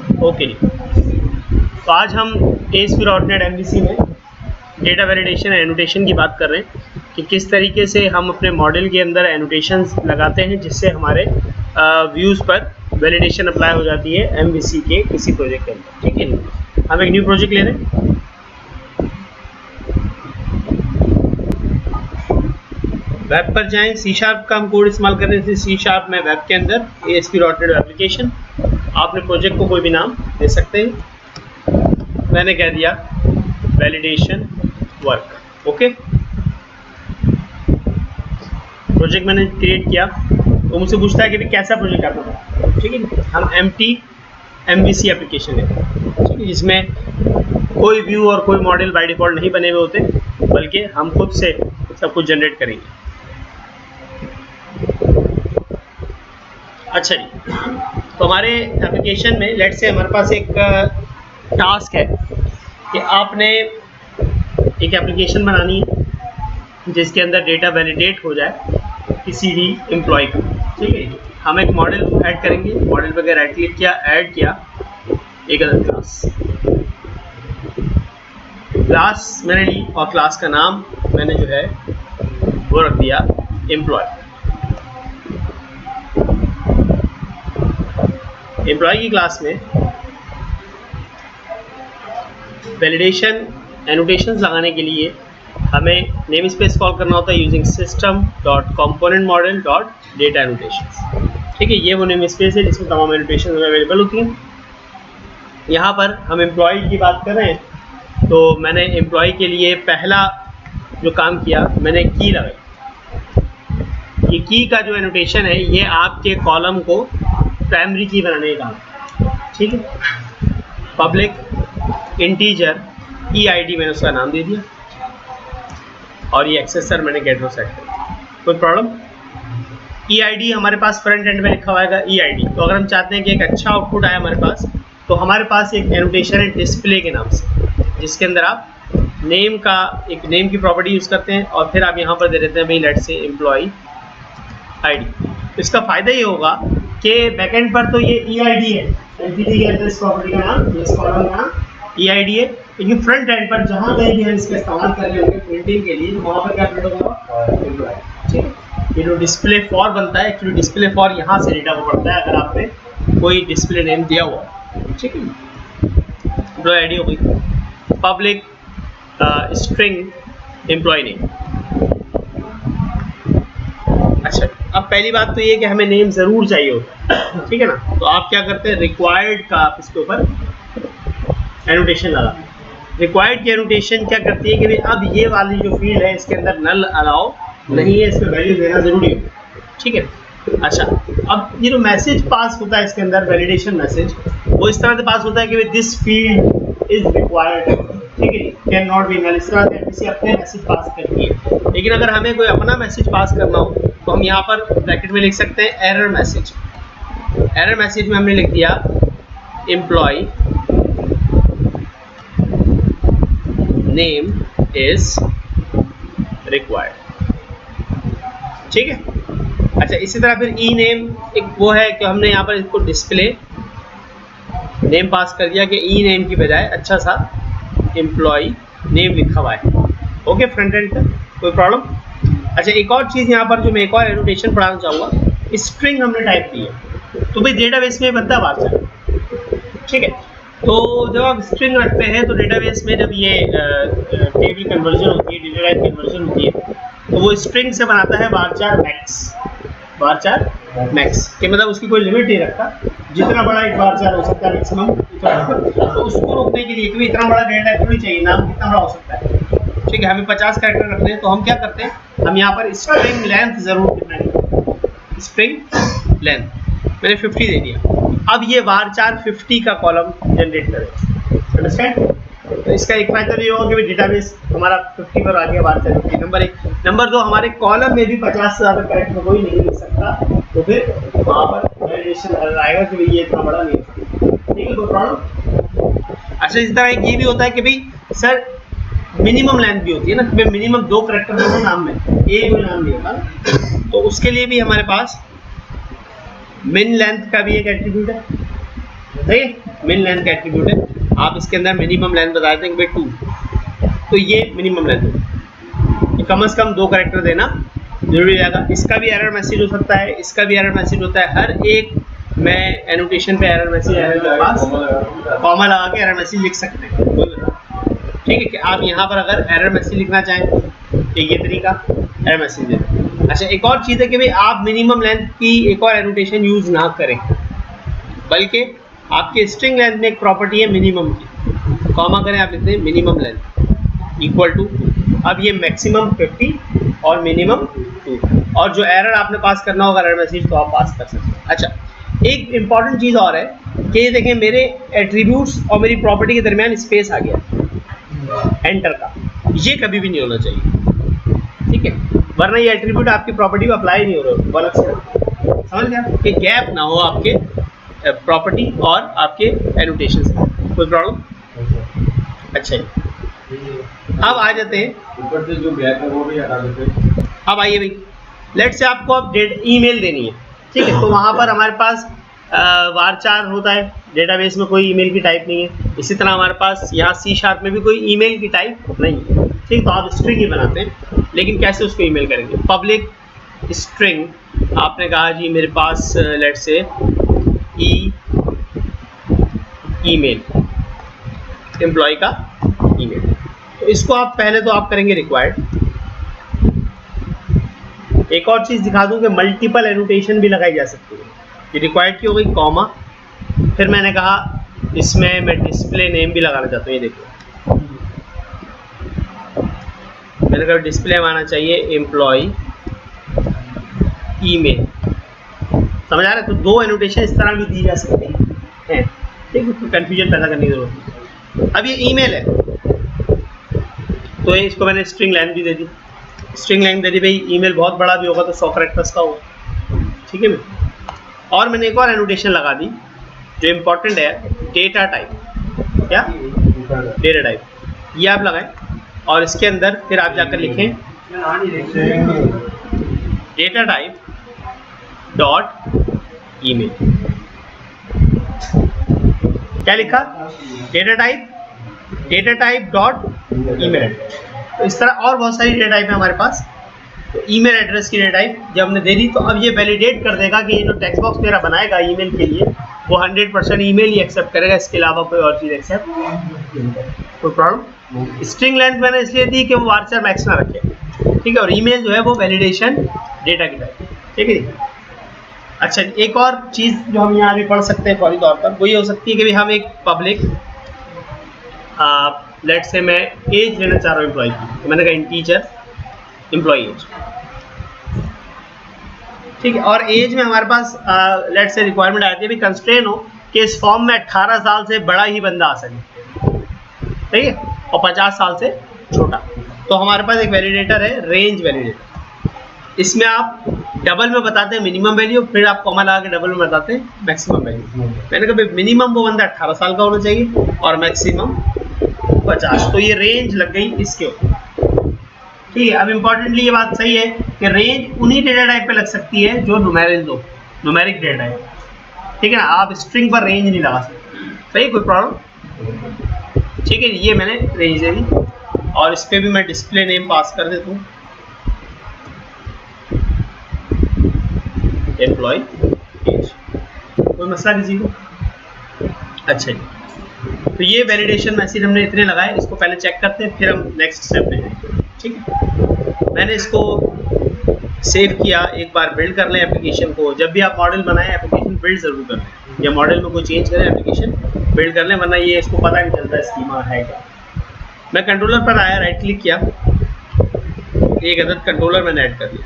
Okay जी, तो आज हम ASP.NET MVC में डेटा वैलिडेशन एनोटेशन की बात कर रहे हैं कि किस तरीके से हम अपने मॉडल के अंदर एनोटेशंस लगाते हैं जिससे हमारे व्यूज़ पर वैलिडेशन अप्लाई हो जाती है MVC के किसी प्रोजेक्ट के अंदर। ठीक है, हम एक न्यू प्रोजेक्ट ले रहे हैं। वेब पर जाएं, C# का हम कोड इस्तेमाल कर रहे हैं। C# में वेब के अंदर ASP.NET एप्लीकेशन, आपने प्रोजेक्ट को कोई भी नाम दे सकते हैं। मैंने कह दिया वैलिडेशन वर्क। ओके, प्रोजेक्ट मैंने क्रिएट किया तो मुझसे पूछता है कि भाई कैसा प्रोजेक्ट करना है। ठीक है, हम एम्प्टी MVC एप्लीकेशन लेते हैं, ठीक है, जिसमें कोई व्यू और कोई मॉडल बाय डिफॉल्ट नहीं बने हुए होते, बल्कि हम खुद से सब कुछ जनरेट करेंगे। अच्छा जी, तो हमारे एप्लीकेशन में लेट्स से हमारे पास एक टास्क है कि आपने एक एप्लीकेशन बनानी है जिसके अंदर डेटा वैलिडेट हो जाए किसी भी एम्प्लॉय का। ठीक है, हम एक मॉडल ऐड करेंगे। मॉडल पर राइट क्लिक किया, ऐड किया एक अलग क्लास मैंने ली और क्लास का नाम मैंने जो है वो रख दिया एम्प्लॉय। एम्प्लॉय की क्लास में वैलिडेशन एनोटेशंस लगाने के लिए हमें नेम स्पेस कॉल करना होता है यूजिंग system.componentModel.data annotations। ठीक है, ये वो नेम स्पेस है जिसमें तमाम एनोटेशन अवेलेबल होती हैं। यहाँ पर हम एम्प्लॉय की बात कर रहे हैं, तो मैंने एम्प्लॉय के लिए पहला जो काम किया, मैंने की लगाई। ये की का जो एनोटेशन है ये आपके कॉलम को प्राइमरी की बनाने का। ठीक है, पब्लिक इंटीजर EID मैंने उसका नाम दे दिया और ये एक्सेसर मैंने गेटरो सेट कर दिया। कोई प्रॉब्लम? EID हमारे पास फ्रंट एंड में लिखा हुआ है EID। तो अगर हम चाहते हैं कि एक अच्छा आउटपुट आए हमारे पास, तो हमारे पास एक एनोटेशन है डिस्प्ले के नाम से, जिसके अंदर आप नेम का एक नेम की प्रॉपर्टी यूज़ करते हैं और फिर आप यहाँ पर दे देते हैं भाई लेट्स से एम्प्लॉय ID। तो इसका फ़ायदा ये होगा कि बैकएंड पर तो ये EID है, एंटिटी के एड्रेस प्रॉपर्टी का नाम, इस कॉलम का नाम EID है, लेकिन फ्रंट एंड पर जहाँ कहीं भी हम इसका इस्तेमाल कर रहे होंगे प्रिंटिंग के लिए, वहाँ पर क्या प्रिंट होगा? एम्प्लॉय। ठीक है, ये जो डिस्प्ले फॉर बनता है, एक्चुअली डिस्प्ले फॉर यहाँ से डेटा को पड़ता है अगर आपने कोई डिस्प्ले नेम दिया हुआ। ठीक है, एम्प्लॉय ID हो गई, पब्लिक स्ट्रिंग एम्प्लॉय नेम। अच्छा, अब पहली बात तो ये कि हमें नेम ज़रूर चाहिए होता है। ठीक है ना, तो आप क्या करते हैं, रिक्वायर्ड का आप इसके ऊपर एनोटेशन लगा। रिक्वायर्ड की एनोटेशन क्या करती है कि भाई अब ये वाली जो फील्ड है इसके अंदर नल अलाउ नहीं है, इसमें वैल्यू देना ज़रूरी है। ठीक है, अच्छा, अब ये जो मैसेज पास होता है इसके अंदर, वैलिडेशन मैसेज, वो इस तरह से पास होता है कि दिस फील्ड इज रिक्वायर्ड। ठीक है, कैन नॉट बी नल। इस तरह से किसी अपने मैसेज पास करती है। लेकिन अगर हमें कोई अपना मैसेज पास करना हो तो हम यहाँ पर ब्रैकेट में लिख सकते हैं एरर मैसेज। एरर मैसेज में हमने लिख दिया एम्प्लॉय नेम इज रिक्वायर्ड। ठीक है, अच्छा, इसी तरह फिर ई नेम एक वो है कि हमने यहाँ पर इसको डिस्प्ले नेम पास कर दिया कि ई नेम की बजाय अच्छा सा एम्प्लॉय नेम लिखा हुआ है। ओके, फ्रंट एंड का कोई प्रॉब्लम? अच्छा, एक और चीज़ यहाँ पर जो मैं एक और एनोटेशन पढ़ाना चाहूँगा, स्ट्रिंग हमने टाइप की है तो भाई डेटाबेस में बनता है वार्चर। ठीक है, तो जब आप स्ट्रिंग रखते हैं तो डेटाबेस में जब ये टेबल कन्वर्जन होती है, डेटा टाइप कन्वर्जन होती है, तो वो स्ट्रिंग से बनाता है वार्चर मैक्स। वार्चर मैक्स के मतलब उसकी कोई लिमिट नहीं रखता, जितना बड़ा एक वार्चर हो सकता है मैक्सिमम। तो उसको रोकने के लिए, क्योंकि इतना बड़ा डेटा टाइप नहीं चाहिए, नाम कितना बड़ा हो सकता है। ठीक है, हमें 50 कैरेक्टर रखने हैं, तो हम क्या करते हैं, हम यहाँ पर स्ट्रिंग लेंथ ज़रूर डिफाइन। स्ट्रिंग लेंथ मैंने 50 दे दिया। अब ये वार्चर 50 का कॉलम जनरेट करेगा। अंडरस्टैंड? तो इसका एक फायदा ये होगा कि डेटाबेस हमारा 50 पर आ गया, वार्चर 50। नंबर 1। नंबर 2, हमारे कॉलम में भी 50 से ज़्यादा कैरेक्टर कोई नहीं लिख सकता, तो फिर वहाँ पर वैलिडेशन आएगा कि भाई ये इतना बड़ा नहीं है। ठीक है, कोई प्रॉब्लम? अच्छा, इस तरह ये भी होता है कि भाई सर मिनिमम लेंथ भी होती है ना, कि मिनिमम 2 कैरेक्टर दोनों नाम में, एक भी नाम नहीं होता, तो उसके लिए भी हमारे पास मिन लेंथ का भी एक एट्रीब्यूट है। ठीक है, मिन लेंथ का एट्रीब्यूट है, आप इसके अंदर मिनिमम लेंथ बता देते हैं कि भाई 2, तो ये मिनिमम लेंथ है, कम से कम 2 कैरेक्टर देना जरूरी रहेगा। इसका भी एरर मैसेज हो सकता है, इसका भी एरर मैसेज होता है, हर एक में एनोटेशन पे एरर मैसेज है, मेरे पास कॉमा लगा के एरर मैसेज लिख सकते हैं, ठीक है। कि आप यहाँ पर अगर एरर मैसेज लिखना चाहें तो ये तरीका एरर मैसेज देना। अच्छा, एक और चीज़ है कि भाई आप मिनिमम लेंथ की एक और एनोटेशन यूज़ ना करें, बल्कि आपके स्ट्रिंग लेंथ में एक प्रॉपर्टी है मिनिमम की, कॉमा करें आप लिखते हैं मिनिमम लेंथ इक्वल टू, अब ये मैक्सिमम 50 और मिनिमम 2, और जो एरर आपने पास करना होगा एरर मैसेज तो आप पास कर सकते हैं। अच्छा, एक इंपॉर्टेंट चीज़ और है कि ये देखें मेरे एट्रीब्यूट्स और मेरी प्रॉपर्टी के दरमियान स्पेस आ गया एंटर का, ये कभी भी नहीं होना चाहिए, ठीक है, वरना ये एट्रीब्यूट आपकी प्रॉपर्टी में अप्लाई नहीं हो रहा, गलत से समझ गया कि गैप ना हो आपके प्रॉपर्टी और आपके एनोटेशन से, कोई प्रॉब्लम? अच्छा, अब आ जाते हैं ऊपर से जो गैप है वो भी हटा देते हैं। अब आइए भाई, लेट से आपको अब ईमेल देनी है, ठीक है, तो वहाँ पर हमारे पास varchar होता है, डेटाबेस में कोई ईमेल की टाइप नहीं है। इसी तरह हमारे पास यहाँ C# में भी कोई ईमेल की टाइप नहीं है, ठीक, तो आप स्ट्रिंग ही बनाते हैं, लेकिन कैसे उसको ईमेल करेंगे? पब्लिक स्ट्रिंग आपने कहा जी मेरे पास लेट से ईमेल, एम्प्लॉय का ईमेल, तो इसको आप पहले तो आप करेंगे रिक्वायर्ड। एक और चीज़ दिखा दूं कि मल्टीपल एनोटेशन भी लगाई जा सकती है, ये रिक्वायर्ड की हो गई, कॉमा, फिर मैंने कहा इसमें मैं डिस्प्ले नेम भी लगाना चाहता हूँ, ये देखो मैंने कहा डिस्प्ले में आना चाहिए एम्प्लॉय ईमेल, समझ आ रहा है? तो 2 एनोटेशन इस तरह भी दी जा सकती हैं, ठीक है, कन्फ्यूजन पैदा करने की जरूरत नहीं। अब ये ईमेल है तो इसको मैंने स्ट्रिंग लेंथ भी दे दी, स्ट्रिंग लेंथ दे दी भाई, ईमेल बहुत बड़ा भी होगा तो 100 कैरेक्टर्स का होगा, ठीक है। और मैंने एक और एनोटेशन लगा दी जो इम्पोर्टेंट है, डेटा टाइप, क्या डेटा टाइप, ये आप लगाएं और इसके अंदर फिर आप जाकर लिखें डेटा टाइप डॉट ईमेल, क्या लिखा? Data type dot email. तो इस तरह और बहुत सारी डेटा टाइप है हमारे पास, तो ईमेल एड्रेस की डेटा टाइप जब हमने दे दी तो अब ये वैलिडेट कर देगा कि ये जो टेक्स्ट बॉक्स मेरा बनाएगा ईमेल के लिए वो 100% ईमेल ही एक्सेप्ट करेगा, इसके अलावा कोई और चीज़ एक्सेप्ट, कोई प्रॉब्लम? स्ट्रिंग लेंथ मैंने इसलिए दी कि वो varchar मैक्स ना रखे, ठीक है, और ईमेल जो है वो वैलिडेशन डेटा की टाइप, ठीक है। अच्छा, एक और चीज़ जो हम यहाँ भी पढ़ सकते हैं फौरी तौर पर, वो ये हो सकती है कि भाई हम एक पब्लिक लेट से मैं एज लेना चाह रहा हूँ एम्प्लॉय की, तो मैंने कहा इंटीजर एम्प्लॉय एज, ठीक है, और एज में हमारे पास लेट से रिक्वायरमेंट आती है भी कंस्ट्रेन हो कि इस फॉर्म में 18 साल से बड़ा ही बंदा आ सके, ठीक है, और 50 साल से छोटा। तो हमारे पास एक वैलिडेटर है रेंज वैलिडेटर, इसमें आप डबल में बताते हैं मिनिमम वैल्यू, फिर आप कॉमा लगा के डबल में बताते हैं मैक्सिमम वैल्यू। मैंने कहा मिनिमम वो बंदा 18 साल का होना चाहिए और मैक्सिमम 50, तो ये रेंज लग गई इसके ऊपर, ठीक है। अब इम्पोर्टेंटली ये बात सही है कि रेंज उन्हीं डेटा टाइप पे लग सकती है जो न्यूमेरिक डेटा टाइप, ठीक है ना, आप स्ट्रिंग पर रेंज नहीं लगा सकते, सही, कोई प्रॉब्लम? ठीक है, ये मैंने रेंज दे दी और इस पर भी मैं डिस्प्ले नेम पास कर देता हूँ एम्प्लॉय एज, कोई मसला किसी को? अच्छा जी, तो ये वैलिडेशन मैसेज हमने इतने लगाए, इसको पहले चेक करते हैं फिर हम नेक्स्ट स्टेप में हैं, ठीक है। मैंने इसको सेव किया, एक बार बिल्ड कर लें एप्लीकेशन को, जब भी आप मॉडल बनाएं एप्लीकेशन बिल्ड ज़रूर कर लें, या मॉडल में कोई चेंज करें एप्लीकेशन बिल्ड कर लें, वरना ये इसको पता नहीं चलता स्कीमा है क्या। मैं कंट्रोलर पर आया, राइट क्लिक किया, एक अदद कंट्रोलर मैंने ऐड कर दिया,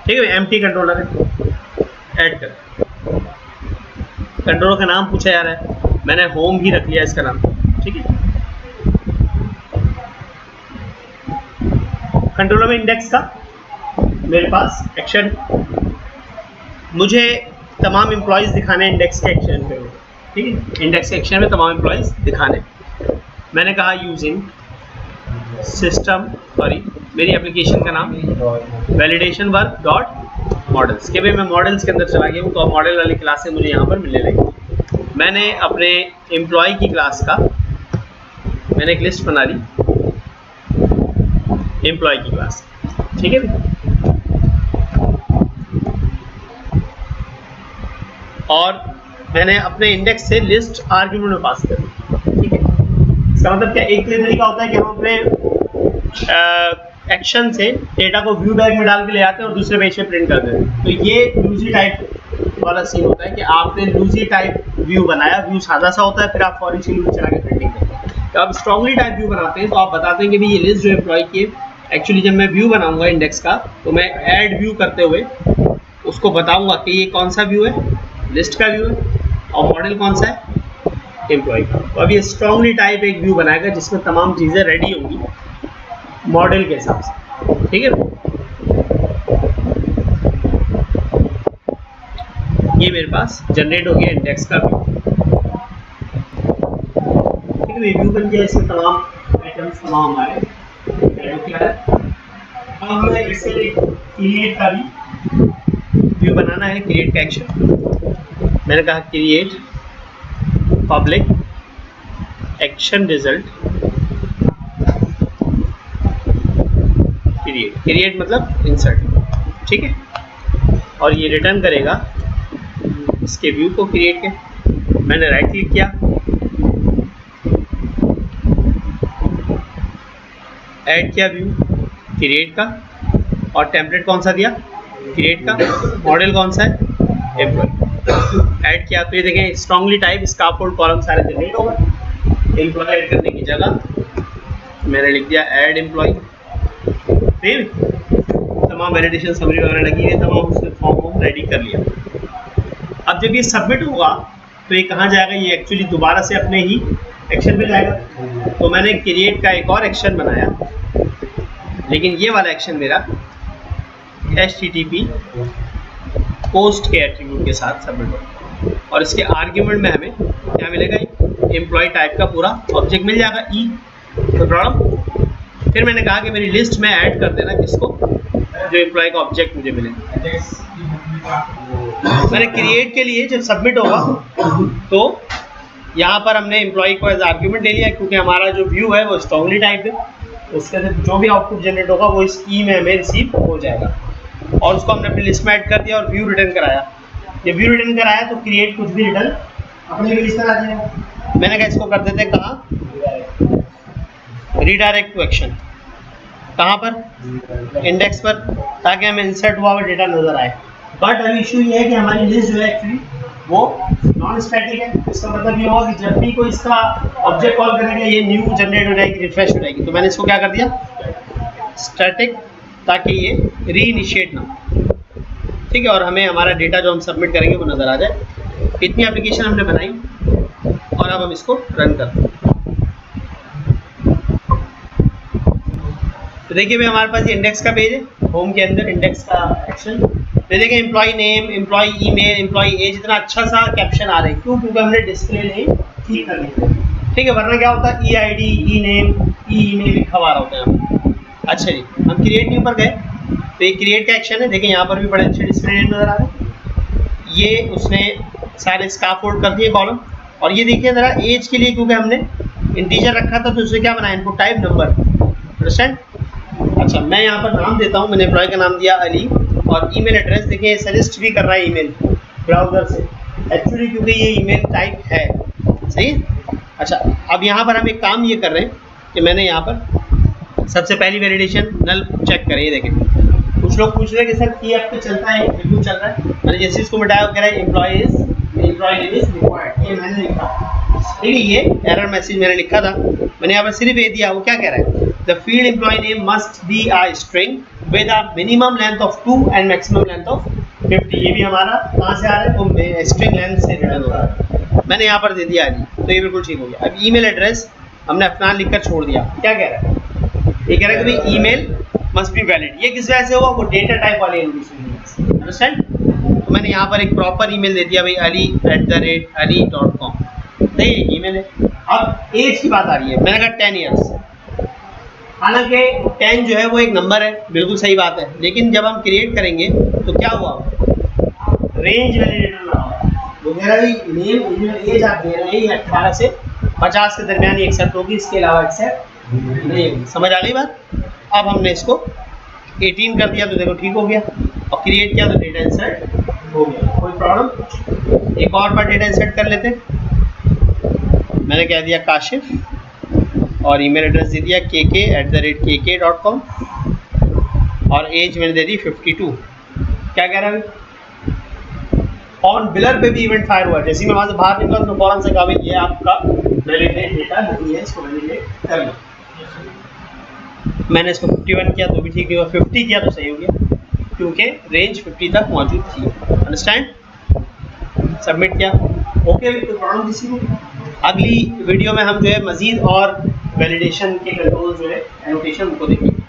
ठीक है, एम्प्टी कंट्रोलर है, ऐड कर, कंट्रोलर का नाम पूछा जा रहा है, मैंने होम भी रख लिया इसका नाम, ठीक है। कंट्रोलर में इंडेक्स का मेरे पास एक्शन, मुझे तमाम एम्प्लॉयज़ दिखाने इंडेक्स के एक्शन पे, ठीक है, इंडेक्स के एक्शन में तमाम एम्प्लॉयज़ दिखाने। मैंने कहा यूजिंग सिस्टम, सॉरी मेरी एप्लीकेशन का नाम वैलिडेशन वर्क डॉट मॉडल्स के भाई मैं मॉडल्स के अंदर चला गया हूँ, तो अब मॉडल वाली क्लासें मुझे यहाँ पर मिलने लगी। मैंने अपने एम्प्लॉय की क्लास का मैंने एक लिस्ट बना ली, एम्प्लॉय की क्लास, ठीक है भाई। और मैंने अपने इंडेक्स से लिस्ट आर्ग्यूमेंट में पास कर दी, ठीक है। इसका मतलब क्या, एक तरीका होता है कि हम अपने एक्शन से डेटा को व्यू बैग में डाल के ले आते हैं और दूसरे पेज पे प्रिंट कर देते हैं। तो ये लूजी टाइप वाला सीन होता है कि आपने लूजी टाइप व्यू बनाया, व्यू सादा सा होता है, फिर आप फॉर ईच लूप चला के प्रिंटिंग करते हैं। तो आप स्ट्रांगली टाइप व्यू बनाते हैं, तो आप बताते हैं कि भाई ये लिस्ट जो एम्प्लॉय की है, एक्चुअली जब मैं व्यू बनाऊंगा इंडेक्स का, तो मैं ऐड व्यू करते हुए उसको बताऊंगा कि ये कौन सा व्यू है, लिस्ट का व्यू है, और मॉडल कौन सा है, एम्प्लॉय का। तो अब ये स्ट्रांगली टाइप एक व्यू बनाएगा जिसमें तमाम चीज़ें रेडी होंगी मॉडल के हिसाब से, ठीक है। ये मेरे पास जनरेट हो गया इंडेक्स का व्यू, ठीक है। व्यू बन गया, इसमें तमाम आइटम्स तमाम हमारे क्या है। अब हमें इससे क्रिएट का भी व्यू बनाना है, क्रिएट का एक्शन। मैंने कहा create public action result create मतलब इंसर्ट, ठीक है। और ये रिटर्न करेगा इसके व्यू को क्रिएट के। मैंने राइट क्लिक किया, ऐड किया व्यू क्रिएट का, और टेम्पलेट कौन सा दिया, क्रिएट का, मॉडल कौन सा है, एम्प्लॉय। ऐड किया तो ये देखें स्ट्रांगली टाइप स्काफोल्ड कॉलम सारे जनरेट होगा। एम्प्लॉय ऐड करने की जगह मैंने लिख दिया ऐड एम्प्लॉय, फिर तमाम वैलिडेशन समरी वगैरह लगी है, तमाम उसने फॉर्म रेडी कर लिया। अब जब ये सबमिट होगा तो ये कहाँ जाएगा, ये एक्चुअली दोबारा से अपने ही एक्शन पे जाएगा। तो मैंने क्रिएट का एक और एक्शन बनाया, लेकिन ये वाला एक्शन मेरा HTTP पोस्ट के एट्रीब्यूट के साथ सबमिट होगा, और इसके आर्ग्यूमेंट में हमें क्या मिलेगा, एम्प्लॉय टाइप का पूरा ऑब्जेक्ट मिल जाएगा, ई तो प्रॉब्लम। फिर मैंने कहा कि मेरी लिस्ट में ऐड कर देना किसको, जो एम्प्लॉय का ऑब्जेक्ट मुझे मिले। मैंने क्रिएट के लिए जब सबमिट होगा तो यहाँ पर हमने एम्प्लॉय को एज आर्ग्यूमेंट ले लिया, क्योंकि हमारा जो व्यू है वो स्ट्रांगली टाइप है, उसके अंदर जो भी आउटपुट जनरेट होगा वो इस ई में हमें रिसीव हो जाएगा। और उसको हमने अपनी लिस्ट में ऐड कर दिया और व्यू रिटर्न कराया। जब व्यू रिटर्न कराया तो क्रिएट कुछ भी रिटर्न अपने लिस्ट में आ जाएगा। मैंने कहा इसको कर देते हैं कहाँ, रीडायरेक्ट टू एक्शन, कहाँ पर, इंडेक्स पर, ताकि हमें इंसर्ट हुआ हुआ डेटा नजर आए। बट अभी इशू ये है कि हमारी लिस्ट जो है एक्चुअली वो नॉन स्टैटिक है। इसका मतलब ये होगा कि जब भी कोई इसका ऑब्जेक्ट कॉल करेगा ये न्यू जनरेट हो जाएगी, रिफ्रेश हो जाएगी। तो मैंने इसको क्या कर दिया, स्टैटिक, ताकि ये रीइनिशिएट ना हो, ठीक है। और हमें हमारा डेटा जो हम सबमिट करेंगे वो नज़र आ जाए। इतनी एप्लीकेशन हमने बनाई और अब हम इसको रन करते हैं। तो देखिए भाई हमारे पास ये इंडेक्स का पेज है, होम के अंदर इंडेक्स का एक्शन। तो देखिए employ name, employ email, employ age, इतना अच्छा सा कैप्शन आ रहा है, क्यों, क्योंकि हमने डिस्प्ले नेम ठीक कर लिया, ठीक है। वरना क्या होता है, EID, ई नेम, ईमेल लिखा हुआ होता है। अच्छा जी, हम क्रिएट न्यू पर गए, तो ये क्रिएट का एक्शन है। देखिए यहाँ पर भी बड़े अच्छे डिस्प्ले नेम नजर आ रहे हैं। ये उसने सारे स्काफोल्ड कर दिए कॉलम, और ये देखिए ज़रा एज के लिए, क्योंकि हमने इंटीजर रखा था तो उसे क्या बनाया, इनपुट टाइप नंबर, अंडरस्टैंड। अच्छा, मैं यहाँ पर नाम देता हूँ, मैंने एम्प्लॉय का नाम दिया अली, और ईमेल एड्रेस देखिए सजेस्ट भी कर रहा है ईमेल ब्राउज़र से, एक्चुअली क्योंकि ये ईमेल टाइप है, सही। अच्छा, अब यहाँ पर हम एक काम ये कर रहे हैं कि मैंने यहाँ पर सबसे पहली वैलिडेशन नल चेक करें। ये देखें कुछ लोग पूछ रहे हैं कि सर की आप पे चलता है, बिल्कुल चल रहा है। मैंने जैसे इसको मिटाया वो कह रहा है एम्प्लॉय नेम इज रिक्वायर्ड, ये मैंने लिखा, ठीक है। ये एरर मैसेज मैंने लिखा था, मैंने यहाँ पर सिर्फ ये दिया, वो क्या कह रहा है, the field employ name must be a string with a minimum length of 2 and maximum length of 50। ये भी हमारा कहाँ से आ रहा है, तो स्ट्रिंग लेंथ से रिटर्न हो रहा है। मैंने यहाँ पर दे दिया अली, तो ये बिल्कुल ठीक हो गया। अब ईमेल एड्रेस हमने अपना लिखकर छोड़ दिया। क्या कह रहा है, ये कह रहा है कि भाई ईमेल मस्ट बी वैलिड। ये किस वजह से होगा, वो डेटा टाइप वाले अंडरस्टैंड। तो मैंने यहाँ पर एक प्रॉपर ईमेल दे दिया भाई ali@ali.com, सही ईमेल है। अब एज की बात आ रही है, मैंने कहा 10 ईयर्स, हालांकि 10 जो है वो एक नंबर है, बिल्कुल सही बात है, लेकिन जब हम क्रिएट करेंगे तो क्या हुआ, रेंज वैलिडेटर ना हो वगैरह भी नेम एज आप दे रहे हैं 18 से 50 के दरमियान ही एक्सेप्ट होगी, इसके अलावा एक्सेप्ट नहीं होगी। समझ आ गई बात? अब हमने इसको 18 कर दिया तो देखो ठीक हो गया, और क्रिएट किया तो डेटा इंसर्ट हो गया, कोई प्रॉब्लम? एक और बार डेटा इंसर्ट कर लेते। मैंने कह दिया काशिफ और ईमेल एड्रेस दे दिया kk@kk.com और एज मैंने दे दी 52। क्या कह रहा है? ऑन बिलर पे भी इवेंट फायर हुआ। जैसे मैं वहाँ से बाहर निकला तो फौरन से कहा भाई ये आपका वैलिडेट डेटा नहीं है, इसको वैलिडेट कर लो। मैंने इसको 51 किया तो भी ठीक नहीं हुआ, 50 किया तो सही हो गया क्योंकि रेंज 50 तक मौजूद थी। अंडरस्टैंड? सबमिट किया, ओके भी, कोई प्रॉब्लम किसी को? अगली वीडियो में हम जो है मज़ीद और वैलिडेशन के कंट्रोल जो है एनोटेशन को देखेंगे।